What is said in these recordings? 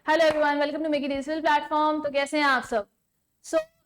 Hello everyone, welcome to मेकी digital platform. तो कैसे हैं आप सब?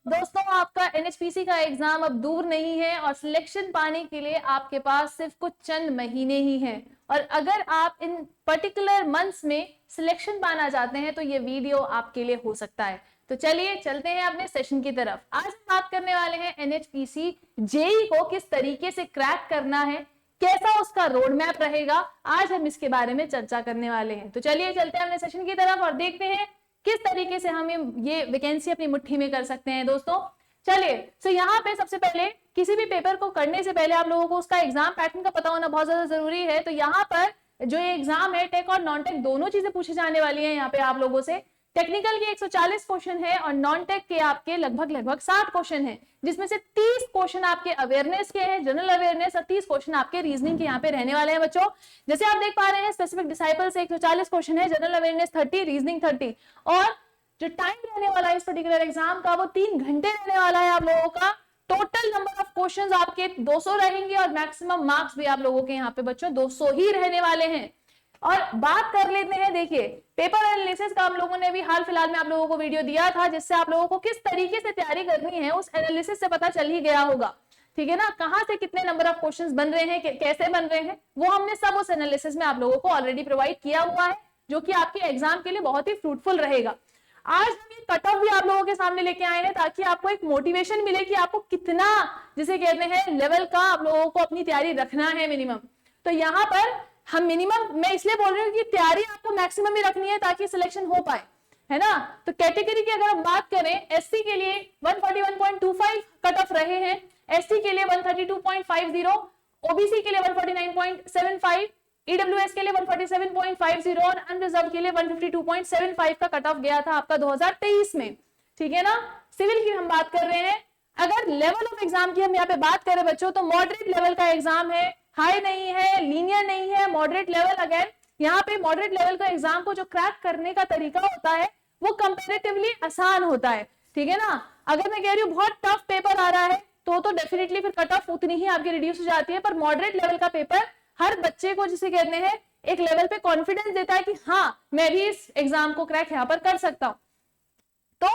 दोस्तों, आपका एनएचपीसी का एग्जाम अब दूर नहीं है और सिलेक्शन पाने के लिए आपके पास सिर्फ कुछ चंद महीने ही हैं। और अगर आप इन पर्टिकुलर मंथ्स में सिलेक्शन पाना चाहते हैं तो ये वीडियो आपके लिए हो सकता है। तो चलिए चलते हैं अपने सेशन की तरफ। आज हम बात करने वाले हैं एनएचपीसी जेई को किस तरीके से क्रैक करना है, कैसा उसका रोड मैप रहेगा। आज हम इसके बारे में चर्चा करने वाले हैं। तो चलिए चलते हैं अपने सेशन की तरफ और देखते हैं किस तरीके से हम ये वैकेंसी अपनी मुट्ठी में कर सकते हैं। दोस्तों चलिए, तो यहाँ पे सबसे पहले किसी भी पेपर को करने से पहले आप लोगों को उसका एग्जाम पैटर्न का पता होना बहुत ज्यादा जरूरी है। तो यहाँ पर जो ये एग्जाम है, टेक और नॉन टेक दोनों चीजें पूछी जाने वाली है यहाँ पे आप लोगों से। टेक्निकल के 140 क्वेश्चन है और नॉन टेक के आपके लगभग 60 क्वेश्चन है, जिसमें से 30 क्वेश्चन आपके अवेयरनेस के हैं, जनरल अवेयरनेस, और 30 क्वेश्चन आपके रीजनिंग के यहाँ पे रहने वाले हैं बच्चों। जैसे आप देख पा रहे हैं, स्पेसिफिक डिसाइपल से 140 क्वेश्चन है, जनरल अवेयरनेस 30, रीजनिंग 30, और जो टाइम रहने वाला है इस पर्टिकुलर एग्जाम का वो 3 घंटे रहने वाला है आप लोगों का। टोटल नंबर ऑफ क्वेश्चंस आपके 200 रहेंगे और मैक्सिमम मार्क्स भी आप लोगों के यहाँ पे बच्चों 200 ही रहने वाले हैं। और बात कर लेते हैं, देखिए पेपर एनालिसिस का हम लोगों ने भी हाल फिलहाल में आप लोगों को वीडियो दिया था, जिससे आप लोगों को किस तरीके से तैयारी करनी है उस एनालिसिस से पता चल ही गया होगा। ठीक है ना, कहां से कितने नंबर ऑफ क्वेश्चंस बन रहे हैं, कैसे बन रहे हैं, वो हमने सब उस एनालिसिस में आप लोगों को ऑलरेडी प्रोवाइड किया हुआ है, जो कि आपके एग्जाम के लिए बहुत ही फ्रूटफुल रहेगा। आज हम ये कट ऑफ भी आप लोगों के सामने लेके आए हैं ताकि आपको एक मोटिवेशन मिले कि आपको कितना, जिसे कहते हैं, लेवल का आप लोगों को अपनी तैयारी रखना है मिनिमम। तो यहाँ पर हम मिनिमम, मैं इसलिए बोल रही हूँ कि तैयारी आपको मैक्सिमम ही रखनी है ताकि सिलेक्शन हो पाए, है ना। तो कैटेगरी की अगर हम बात करें, एससी के लिए 141.25 कट ऑफ रहे हैं, एसटी के लिए 132.50, ओबीसी के लिए 149.75, ईडब्ल्यूएस के लिए 147.50 और अनरिजर्व के लिए 152.75 का कट ऑफ गया था आपका 2023 में। ठीक है ना। सिविल की हम बात कर रहे हैं। अगर लेवल ऑफ एग्जाम की हम यहाँ पे बात करें बच्चों, तो मॉडरेट लेवल का एग्जाम है, हाई नहीं है, लीनियर नहीं है, मॉडरेट लेवल। अगेन यहाँ पे मॉडरेट लेवल का एग्जाम को जो क्रैक करने का तरीका होता है वो कंपैरेटिवली आसान होता है। ठीक है ना। अगर मैं कह रही हूँ बहुत टफ पेपर आ रहा है तो डेफिनेटली फिर कट ऑफ उतनी ही आपकी रिड्यूस हो जाती है, पर मॉडरेट लेवल का पेपर हर बच्चे को, जिसे कहते हैं, एक लेवल पे कॉन्फिडेंस देता है कि हाँ मैं भी इस एग्जाम को क्रैक यहाँ पर कर सकता हूँ। तो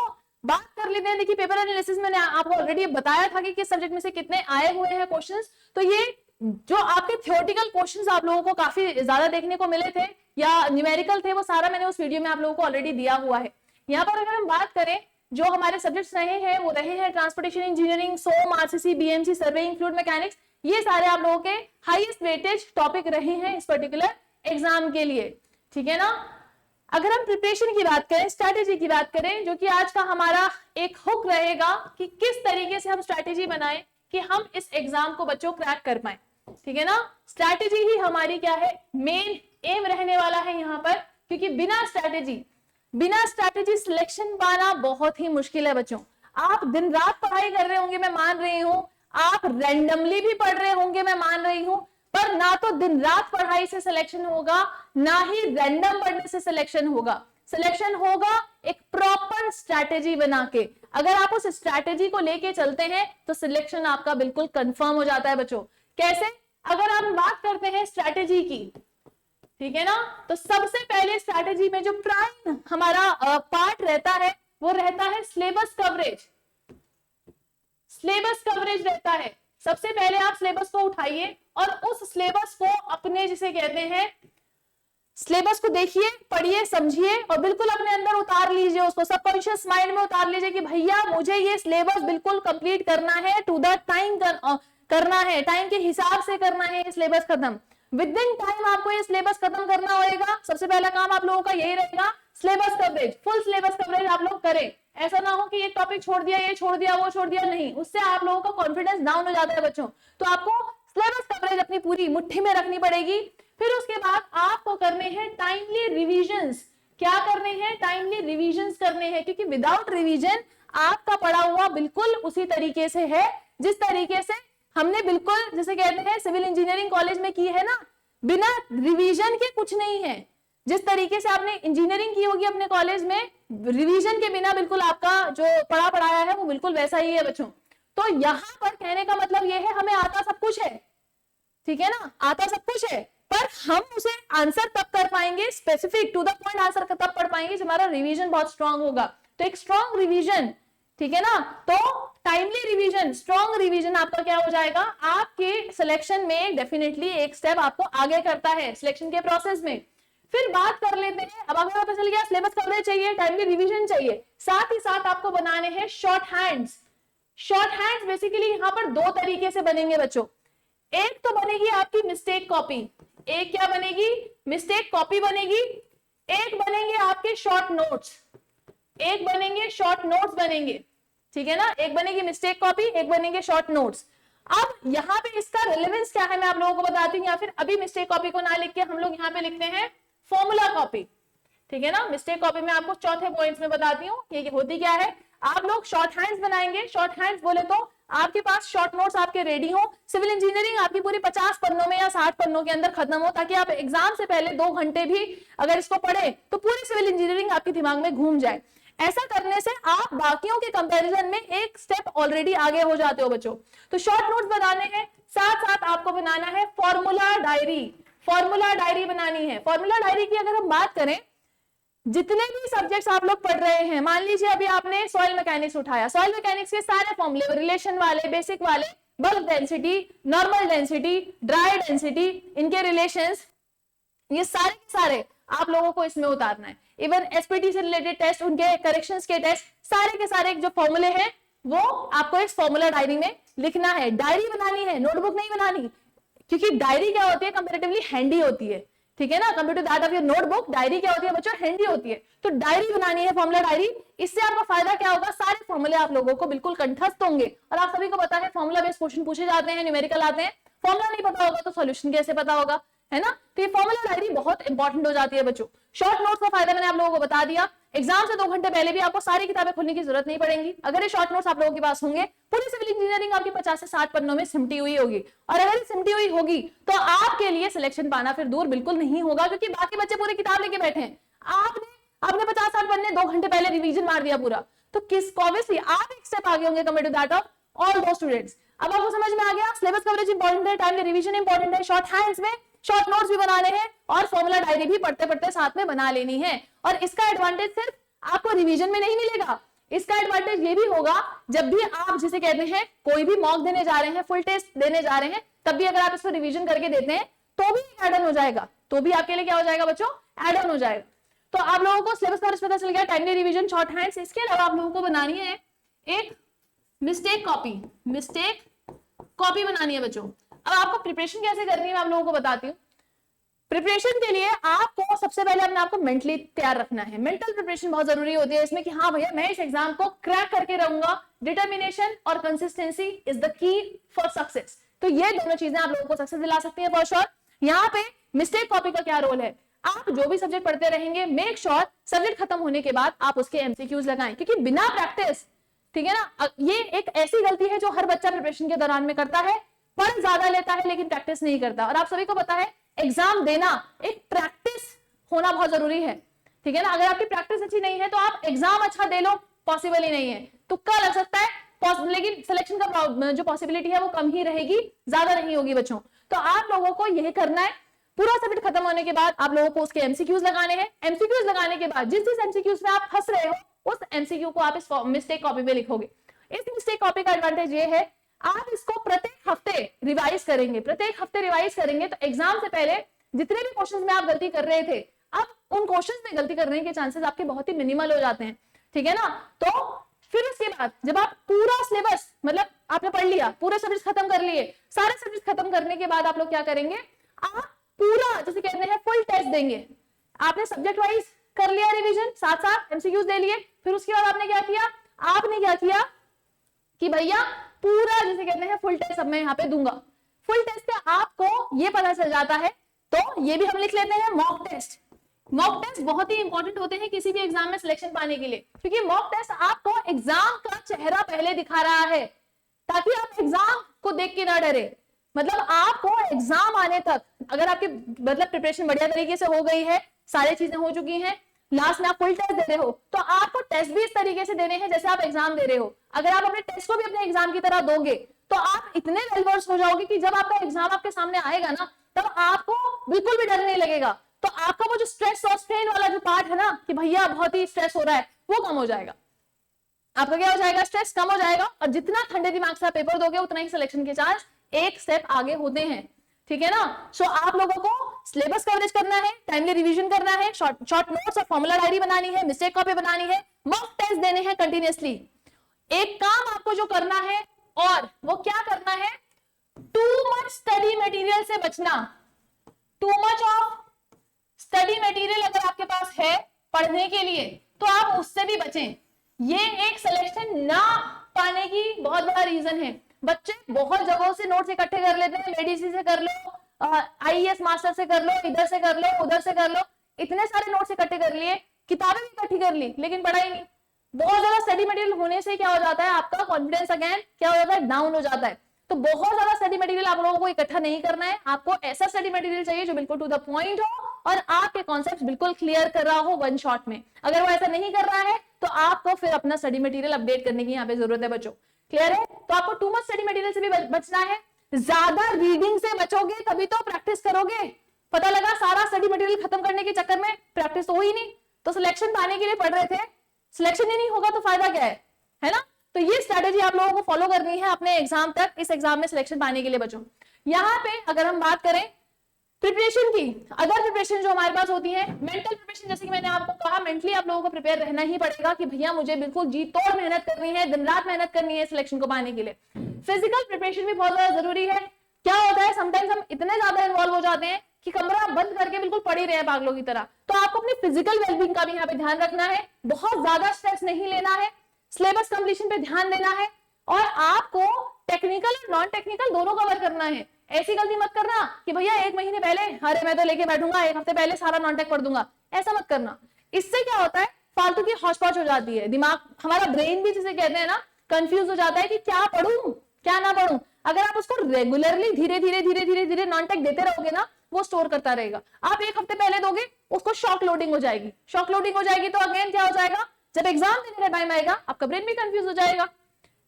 बात कर लेते हैं, देखिए पेपर एनालिसिस मैंने आपको ऑलरेडी बताया था कि किस सब्जेक्ट में से कितने आए हुए हैं क्वेश्चंस। तो ये जो आपके थ्योरेटिकल क्वेश्चंस आप लोगों को काफी ज्यादा देखने को मिले थे या न्यूमेरिकल थे, वो सारा मैंने उस वीडियो में आप लोगों को ऑलरेडी दिया हुआ है। यहाँ पर अगर हम बात करें, जो हमारे सब्जेक्ट्स रहे हैं वो रहे हैं transportation engineering, SOM, RCC, BMC, surveying, fluid mechanics. ये सारे आप लोगों के हाईएस्ट वेटेज टॉपिक रहे हैं इस पर्टिकुलर एग्जाम के लिए। ठीक है ना। अगर हम प्रिपरेशन की बात करें, स्ट्रैटेजी की बात करें, जो कि आज का हमारा एक हुक रहेगा कि किस तरीके से हम स्ट्रैटेजी बनाएं कि हम इस एग्जाम को बच्चों क्रैक कर पाए। ठीक है ना। स्ट्रैटेजी ही हमारी क्या है, मेन एम रहने वाला है यहाँ पर, क्योंकि बिना स्ट्रैटेजी सिलेक्शन पाना बहुत ही मुश्किल है बच्चों। आप दिन रात पढ़ाई कर रहे होंगे, मैं मान रही हूं, आप रैंडमली भी पढ़ रहे होंगे, मैं मान रही हूं, पर ना तो दिन रात पढ़ाई से सिलेक्शन होगा, ना ही रैंडम पढ़ने से सिलेक्शन होगा। सिलेक्शन होगा एक प्रॉपर स्ट्रैटेजी बना के। अगर आप उस स्ट्रैटेजी को लेके चलते हैं तो सिलेक्शन आपका बिल्कुल कंफर्म हो जाता है बच्चों। कैसे? अगर हम बात करते हैं स्ट्रैटेजी की, ठीक है ना, तो सबसे पहले स्ट्रैटेजी में जो प्राइम हमारा पार्ट रहता है वो रहता है सिलेबस कवरेज। सिलेबस कवरेज रहता है। सबसे पहले आप सिलेबस को उठाइए और उस सिलेबस को अपने, जिसे कहते हैं, सिलेबस को देखिए, पढ़िए, समझिए और बिल्कुल अपने अंदर उतार लीजिए, उसको सबकॉन्शियस माइंड में उतार लीजिए कि भैया मुझे ये सिलेबस बिल्कुल कंप्लीट करना है, टू द टाइम करना है, टाइम के हिसाब से करना है ये सिलेबस खत्म। विद इन टाइम आपको ये सिलेबस खत्म करना होगा। सबसे पहला काम आप लोगों का यही रहेगा, syllabus coverage, full syllabus coverage आप लोग करें। ऐसा ना हो कि एक टॉपिक छोड़ दिया, ये छोड़ दिया, वो छोड़ दिया, नहीं, उससे आप लोगों का कॉन्फिडेंस डाउन हो जाता है बच्चों। तो आपको सिलेबस कवरेज अपनी पूरी मुट्ठी में रखनी पड़ेगी। फिर उसके बाद आपको करने हैं टाइमली रिविजन्स। क्या करने हैं? टाइमली रिविजन्स करने हैं, क्योंकि विदाउट रिविजन आपका पढ़ा हुआ बिल्कुल उसी तरीके से है जिस तरीके से हमने बिल्कुल, जैसे कहते हैं, सिविल इंजीनियरिंग कॉलेज में की है ना, बिना रिवीजन के कुछ नहीं है। जिस तरीके से आपने इंजीनियरिंग की होगी अपने कॉलेज में, रिवीजन के बिना बिल्कुल आपका जो पढ़ाया है वो बिल्कुल वैसा ही है बच्चों। तो यहाँ पर कहने का मतलब ये है, हमें आता सब कुछ है, ठीक है ना, आता सब कुछ है, पर हम उसे आंसर तब कर पाएंगे, specific to the point answer तब पढ़ पाएंगे जब हमारा रिवीजन बहुत स्ट्रांग होगा। तो एक स्ट्रांग रिवीजन, ठीक है ना, तो टाइमली रिवीजन, स्ट्रांग रिवीजन आपका क्या हो जाएगा, आपके सिलेक्शन में डेफिनेटली एक स्टेप आपको आगे करता है सिलेक्शन के प्रोसेस में। फिर बात कर लेते हैं, अब आपको पता चल गया सिलेबस कवरेज चाहिए, टाइमली रिवीजन चाहिए, साथ ही साथ आपको बनाने हैं short hands. Short hands basically यहाँ पर दो तरीके से बनेंगे बच्चों। एक तो बनेगी आपकी मिस्टेक कॉपी, एक क्या बनेगी, मिस्टेक कॉपी बनेगी, एक बनेंगे आपके शॉर्ट नोट्स, एक बनेंगे शॉर्ट नोट्स बनेंगे, ठीक है ना, एक बनेगी मिस्टेक कॉपी, एक बनेंगे शॉर्ट नोट्स। अब यहाँ पे इसका रेलेवेंस क्या है मैं आप लोगों को बताती हूँ, या फिर अभी मिस्टेक कॉपी को ना लिख के हम लोग यहाँ पे लिखते हैं फॉर्मूला कॉपी, ठीक है ना। मिस्टेक कॉपी में आपको चौथे पॉइंट्स में बताती हूँ ये होती क्या है। आप लोग शॉर्ट हैंड्स बनाएंगे, शॉर्ट हैंड्स बोले तो आपके पास शॉर्ट नोट्स आपके रेडी हो, सिविल इंजीनियरिंग आपकी पूरी 50 पन्नों में या 60 पन्नों के अंदर खत्म हो, ताकि आप एग्जाम से पहले 2 घंटे भी अगर इसको पढ़े तो पूरी सिविल इंजीनियरिंग आपके दिमाग में घूम जाए। ऐसा करने से आप बाकियों के कंपैरिजन में एक स्टेप ऑलरेडी आगे हो जाते हो बच्चों। तो शॉर्ट नोट्स बनाने हैं, साथ साथ आपको बनाना है फॉर्मूला डायरी, फॉर्मूला डायरी बनानी है। फॉर्मूला डायरी की अगर हम बात करें, जितने भी सब्जेक्ट्स आप लोग पढ़ रहे हैं, मान लीजिए अभी आपने सॉइल मैकेनिक्स उठाया, सॉइल मैकेनिक्स के सारे फॉर्मूले, रिलेशन वाले, बेसिक वाले, bulk density, normal density, dry density, इनके रिलेशंस, ये सारे के सारे आप लोगों को इसमें उतारना है। इवन एसपीटी से रिलेटेड टेस्ट, उनके करेक्शंस के टेस्ट, सारे के सारे जो फॉर्मूले हैं वो आपको इस फॉर्मूला डायरी में लिखना है। डायरी बनानी है, नोटबुक नहीं बनानी, क्योंकि डायरी क्या होती है, कंपैरेटिवली हैंडी होती है, ठीक है ना, computer that of your notebook. Diary क्या होती है बच्चों, हैंडी होती है। तो डायरी बनानी है, फॉर्मूला डायरी। इससे आपका फायदा क्या होगा, सारे फॉर्मूले आप लोगों को बिल्कुल कंठस्थ होंगे। और आप सभी को पता है फॉर्मूला बेस्ड क्वेश्चन पूछे जाते हैं, न्यूमेरिकल आते हैं, फॉर्मूला नहीं पता होगा तो सॉल्यूशन कैसे पता होगा, है ना। तो ये फॉर्मूला डायरी बहुत इंपॉर्टेंट हो जाती है बच्चों। शॉर्ट नोट्स का फायदा मैंने आप लोगों को बता दिया। एग्जाम से 2 घंटे पहले भी आपको सारी किताबें खोलने की जरूरत नहीं पड़ेगी। अगर ये शॉर्ट नोट्स आप लोगों के पास होंगे, पूरी सिविल इंजीनियरिंग आपकी 50 से 60 पन्नों में सिमटी हुई होगी। और अगर सिमटी हुई होगी तो आपके लिए सिलेक्शन पाना फिर दूर बिल्कुल नहीं होगा, क्योंकि बाकी बच्चे पूरी किताब लेके बैठे हैं, आपने 50-60 पन्ने 2 घंटे पहले रिवीजन मार दिया पूरा। तो किस ऑब्वियसली आप एक स्टेप आगे होंगे compare to that of all दो स्टूडेंट्स। अब आपको समझ में आ गया, सिलेबस कवरेज इंपॉर्टेंट है, टाइमली रिवीजन इंपॉर्टेंट है, शॉर्ट हैंड्स में शॉर्ट नोट्स भी बनाने हैं, और फॉर्मूला डायरी भी पढ़ते पढ़ते साथ में बना लेनी है। और इसका एडवांटेज सिर्फ आपको रिवीजन में नहीं मिलेगा, इसका एडवांटेज ये भी होगा जब भी आप जिसे कहते हैं कोई भी मॉक देने जा रहे हैं, फुल टेस्ट देने जा रहे हैं, तब भी अगर आप इसको रिवीजन करके देते हैं तो भी ऐड ऑन हो जाएगा, तो भी आपके लिए क्या हो जाएगा बच्चों, ऐड ऑन हो जाएगा। तो आप लोगों को सिलेबस कवरेज पता चल गया, टाइमली रिवीजन, शॉर्ट हैंड्स। इसके अलावा आप लोगों को बनानी है एक मिस्टेक कॉपी, मिस्टेक कॉपी बनानी है बच्चों। अब आपको प्रिपरेशन कैसे करनी है मैं आप लोगों को बताती हूँ। प्रिपरेशन के लिए आपको सबसे पहले अपने आपको मेंटली तैयार रखना है। मेंटल प्रिपरेशन बहुत जरूरी होती है इसमें, कि हाँ भैया मैं इस एग्जाम को क्रैक करके रहूंगा। डिटर्मिनेशन और consistency is the key for success. तो ये दोनों चीजें आप लोगों को सक्सेस दिला सकती है फॉर श्योर। यहाँ पे मिस्टेक कॉपी का क्या रोल है, आप जो भी सब्जेक्ट पढ़ते रहेंगे, मेक श्योर सब्जेक्ट खत्म होने के बाद आप उसके एमसीक्यूज लगाएं, क्योंकि बिना प्रैक्टिस, ठीक है ना, ये एक ऐसी गलती है जो हर बच्चा प्रिपरेशन के दौरान में करता है, पढ़ ज्यादा लेता है लेकिन प्रैक्टिस नहीं करता। और आप सभी को पता है एग्जाम देना एक प्रैक्टिस होना बहुत जरूरी है, ठीक है ना। अगर आपकी प्रैक्टिस अच्छी नहीं है तो आप एग्जाम अच्छा दे लो, पॉसिबल ही नहीं है, तुक्का लग सकता है, लेकिन सिलेक्शन का जो पॉसिबिलिटी है वो कम ही रहेगी, ज्यादा नहीं होगी बच्चों। तो आप लोगों को यही करना है, पूरा सब्जेक्ट खत्म होने के बाद आप लोगों को उसके एमसीक्यूज लगाने हैं। एमसीक्यूज लगाने के बाद जिस जिस एमसीक्यूज में आप फंस रहे हो उस एमसीक्यू को आप इस मिस्टेक कॉपी में लिखोगे। इस मिस्टेक कॉपी का एडवांटेज ये है, आप इसको प्रत्येक हफ्ते रिवाइज करेंगे, प्रत्येक हफ्ते रिवाइज करेंगे तो एग्जाम से पहले जितने भी क्वेश्चंस में आप गलती कर रहे थे, अब उन क्वेश्चंस में गलती करने के चांसेस आपके बहुत ही मिनिमल हो जाते हैं, ठीक है ना। तो फिर उसके बाद जब आप पूरा सिलेबस, मतलब आपने पढ़ लिया, पूरे सब्जेक्ट खत्म कर लिए, सारे सब्जेक्ट खत्म करने के बाद आप लोग क्या करेंगे, आप पूरा जैसे कहते हैं फुल टेस्ट देंगे। आपने सब्जेक्ट वाइज कर लिया रिवीजन, साथ साथ एमसीक्यूज दे लिए, फिर उसके बाद आपने क्या किया, आपने क्या किया कि भैया पूरा जैसे कहते हैं फुल टेस्ट अब मैं यहाँ पे दूंगा। फुल टेस्ट पे आपको ये पता चल जाता है, तो ये भी हम लिख लेते हैं मॉक टेस्ट। मॉक टेस्ट बहुत ही इंपॉर्टेंट होते हैं किसी भी एग्जाम में सिलेक्शन पाने के लिए, क्योंकि मॉक टेस्ट आपको एग्जाम का चेहरा पहले दिखा रहा है, ताकि आप एग्जाम को देख के ना डरे। मतलब आपको एग्जाम आने तक अगर आपकी मतलब प्रिपरेशन बढ़िया तरीके से हो गई है, सारी चीजें हो चुकी हैं, लास्ट में आप फुल टेस्ट दे रहे हो, तो आपको टेस्ट भी इस तरीके से देने हैं जैसे आप एग्जाम दे रहे हो। अगर आप अपने टेस्ट को भी अपने एग्जाम की तरह दोगे तो आप इतने वेल वर्स हो जाओगे कि जब आपका एग्जाम आपके सामने आएगा ना, तब आपको बिल्कुल भी डर नहीं लगेगा। तो आपका वो जो स्ट्रेस और स्ट्रेन वाला जो पार्ट है ना कि भैया बहुत ही स्ट्रेस हो रहा है, वो कम हो जाएगा। आपका क्या हो जाएगा, स्ट्रेस कम हो जाएगा, और जितना ठंडे दिमाग से आप पेपर दोगे उतना ही सिलेक्शन के चांस एक स्टेप आगे होते हैं, ठीक है ना। सो आप लोगों को सिलेबस कवरेज करना है, टाइमली रिवीजन करना है, शॉर्ट नोट्स और फॉर्मूला डायरी बनानी है, मिस्टेक कॉपी बनानी है, मॉक टेस्ट देने हैं कंटिन्यूअसली। एक काम आपको जो करना है, और वो क्या करना है, टू मच स्टडी मटेरियल से बचना। Too much of study material अगर आपके पास है पढ़ने के लिए तो आप उससे भी बचें। ये एक सिलेक्शन ना पाने की बहुत बड़ा रीजन है। बच्चे बहुत जगहों से नोट्स इकट्ठे कर लेते हैं, मेडिसिन से कर लो, आईएएस मास्टर से कर लो, इधर से कर लो, उधर से कर लो, इतने सारे नोट्स इकट्ठे कर लिए, किताबें भी इकट्ठी कर ली, लेकिन पढ़ाई नहीं। बहुत ज्यादा स्टडी मटेरियल होने से क्या हो जाता है, आपका कॉन्फिडेंस अगेन क्या हो जाता है, डाउन हो जाता है। तो बहुत ज्यादा स्टडी मटेरियल आप लोगों को इकट्ठा नहीं करना है, आपको ऐसा स्टडी मटेरियल चाहिए जो बिल्कुल टू द पॉइंट हो और आपके कॉन्सेप्ट बिल्कुल क्लियर कर रहा हो वन शॉट में। अगर वो ऐसा नहीं कर रहा है तो आपको फिर अपना स्टडी मटेरियल अपडेट करने की यहाँ पे जरूरत है बच्चों। क्लियर है? तो आपको टू मच स्टडी मटेरियल से भी बचना है, ज्यादा रीडिंग से बचोगे तभी तो प्रैक्टिस करोगे। पता लगा सारा स्टडी मटेरियल खत्म करने के चक्कर में प्रैक्टिस तो हुई नहीं, तो सिलेक्शन पाने के लिए पढ़ रहे थे, सिलेक्शन ही नहीं होगा तो फायदा क्या है ना। तो ये स्ट्रेटेजी आप लोगों को फॉलो करनी है अपने एग्जाम तक, इस एग्जाम में सिलेक्शन पाने के लिए बच्चों। यहाँ पे अगर हम बात करें प्रिपरेशन की, अदर प्रिपरेशन जो हमारे पास होती है, मेंटल प्रिपरेशन, जैसे कि मैंने आपको कहा मेंटली आप लोगों को प्रिपेयर रहना ही पड़ेगा कि भैया मुझे बिल्कुल जी तोड़ मेहनत करनी है, दिन रात मेहनत करनी है सिलेक्शन को पाने के लिए। फिजिकल प्रिपरेशन भी बहुत ज्यादा जरूरी है। क्या होता है, समटाइम्स हम इतने ज्यादा इन्वॉल्व हो जाते हैं कि कमरा बंद करके बिल्कुल पढ़ ही रहे हैं पागलों की तरह। तो आपको अपनी फिजिकल वेलबींग का भी यहाँ पे ध्यान रखना है, बहुत ज्यादा स्ट्रेस नहीं लेना है, सिलेबस कंप्लीशन पे ध्यान देना है, और आपको टेक्निकल और नॉन टेक्निकल दोनों कवर करना है। ऐसी गलती मत करना कि भैया एक महीने पहले अरे मैं तो लेके बैठूंगा, एक हफ्ते पहले सारा नॉन टेक पढ़ दूंगा, ऐसा मत करना। इससे क्या होता है, फालतू की हौच पौच हो जाती है, दिमाग हमारा ब्रेन भी जिसे कहते हैं ना कंफ्यूज हो जाता है कि क्या पढ़ूं क्या ना पढ़ूं। अगर आप उसको रेगुलरली धीरे धीरे धीरे धीरे धीरे नॉन टेक देते रहोगे ना, वो स्टोर करता रहेगा। आप एक हफ्ते पहले दोगे, उसको शॉक लोडिंग हो जाएगी, शॉक लोडिंग हो जाएगी तो अगेन क्या हो जाएगा, जब एग्जाम देने का टाइम आएगा आपका ब्रेन भी कंफ्यूज हो जाएगा,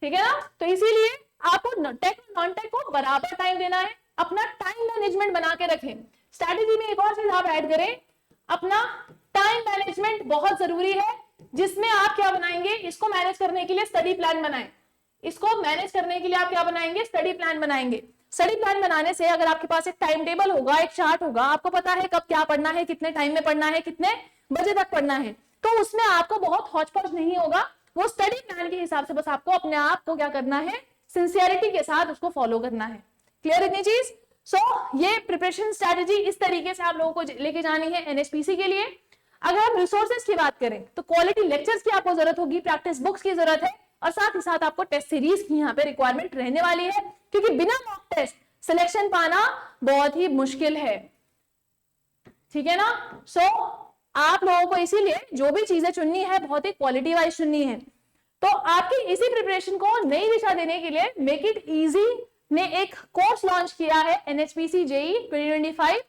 ठीक है ना। तो इसीलिए आपको टेक नॉन टेक को बराबर टाइम देना है, अपना टाइम मैनेजमेंट बना के रखें। स्ट्रैटेजी में एक और चीज आप ऐड करें, अपना टाइम मैनेजमेंट बहुत जरूरी है, जिसमें आप क्या बनाएंगे, इसको मैनेज करने के लिए स्टडी प्लान बनाएं। इसको मैनेज करने के लिए आप क्या बनाएंगे, स्टडी प्लान बनाएंगे। स्टडी प्लान बनाने से अगर आपके पास एक टाइम टेबल होगा, एक चार्ट होगा, आपको पता है कब क्या पढ़ना है, कितने टाइम में पढ़ना है, कितने बजे तक पढ़ना है, तो उसमें आपको बहुत हौच पौच नहीं होगा। वो स्टडी प्लान के हिसाब से बस आपको अपने आप को क्या करना है, सिंसियरिटी के साथ उसको फॉलो करना है। क्लियर इतनी चीज? सो ये प्रिपरेशन स्ट्रैटेजी इस तरीके से आप लोगों को लेके जानी है एनएचपीसी के लिए। अगर हम रिसोर्सेज की बात करें तो क्वालिटी लेक्चर्स की आपको जरूरत होगी, प्रैक्टिस बुक्स की जरूरत है, और साथ ही साथ आपको टेस्ट सीरीज की यहाँ पे रिक्वायरमेंट रहने वाली है, क्योंकि बिना मॉक टेस्ट सिलेक्शन पाना बहुत ही मुश्किल है, ठीक है ना। सो आप लोगों को इसीलिए जो भी चीजें चुननी है बहुत ही क्वालिटी वाइज चुननी है। तो आपकी इसी प्रिपरेशन को नई दिशा देने के लिए मेक इट इजी ने एक कोर्स लॉन्च किया है, एनएचपीसी जेई 2025।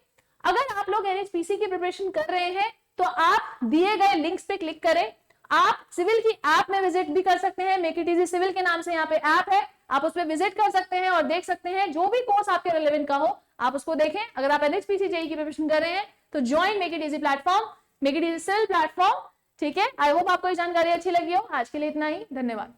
अगर आप लोग एनएचपीसी की प्रिपरेशन कर रहे हैं तो आप दिए गए लिंक्स पे क्लिक करें। आप सिविल की ऐप में विजिट भी कर सकते हैं, मेक इट इजी सिविल के नाम से यहाँ पे ऐप है, आप उस पर विजिट कर सकते हैं और देख सकते हैं जो भी कोर्स आपके रिलेवेंट का हो आप उसको देखें। अगर आप एनएचपीसी जेई की प्रिपरेशन कर रहे हैं तो join make it easy platform, make it easy civil platform, ठीक है। आई होप आपको ये जानकारी अच्छी लगी हो। आज के लिए इतना ही, धन्यवाद।